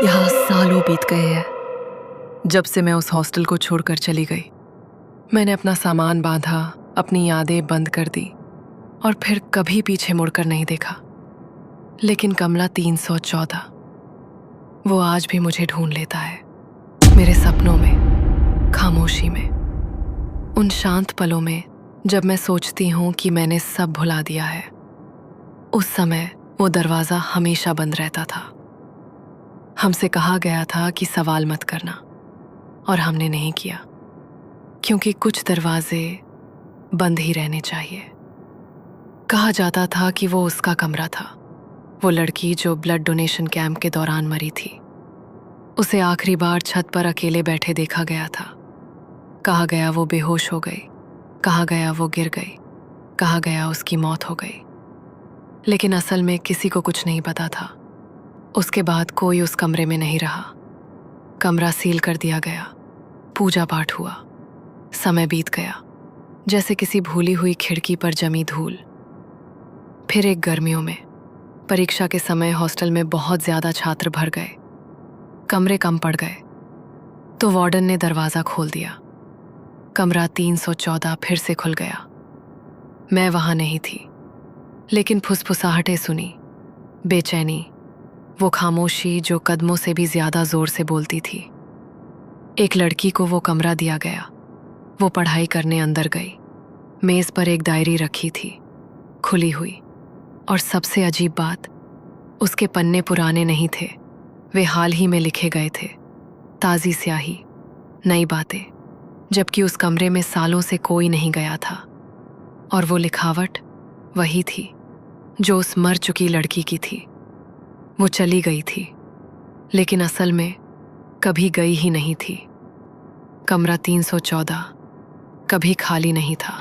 यहाँ सालों बीत गए हैं जब से मैं उस हॉस्टल को छोड़कर चली गई। मैंने अपना सामान बांधा, अपनी यादें बंद कर दी और फिर कभी पीछे मुड़कर नहीं देखा। लेकिन कमला 314 वो आज भी मुझे ढूंढ लेता है, मेरे सपनों में, खामोशी में, उन शांत पलों में जब मैं सोचती हूँ कि मैंने सब भुला दिया है। उस समय वो दरवाज़ा हमेशा बंद रहता था। हमसे कहा गया था कि सवाल मत करना, और हमने नहीं किया, क्योंकि कुछ दरवाजे बंद ही रहने चाहिए। कहा जाता था कि वो उसका कमरा था, वो लड़की जो ब्लड डोनेशन कैंप के दौरान मरी थी। उसे आखिरी बार छत पर अकेले बैठे देखा गया था। कहा गया वो बेहोश हो गई, कहा गया वो गिर गई, कहा गया उसकी मौत हो गई। लेकिन असल में किसी को कुछ नहीं पता था। उसके बाद कोई उस कमरे में नहीं रहा। कमरा सील कर दिया गया, पूजा पाठ हुआ, समय बीत गया जैसे किसी भूली हुई खिड़की पर जमी धूल। फिर एक गर्मियों में परीक्षा के समय हॉस्टल में बहुत ज्यादा छात्र भर गए, कमरे कम पड़ गए, तो वार्डन ने दरवाज़ा खोल दिया। कमरा 314 फिर से खुल गया। मैं वहां नहीं थी, लेकिन फुसफुसाहटें सुनी, बेचैनी, वो खामोशी जो कदमों से भी ज्यादा जोर से बोलती थी। एक लड़की को वो कमरा दिया गया। वो पढ़ाई करने अंदर गई। मेज पर एक डायरी रखी थी, खुली हुई, और सबसे अजीब बात, उसके पन्ने पुराने नहीं थे, वे हाल ही में लिखे गए थे। ताज़ी स्याही, नई बातें, जबकि उस कमरे में सालों से कोई नहीं गया था। और वो लिखावट वही थी जो उस मर चुकी लड़की की थी। वो चली गई थी, लेकिन असल में कभी गई ही नहीं थी। कमरा 314 कभी खाली नहीं था।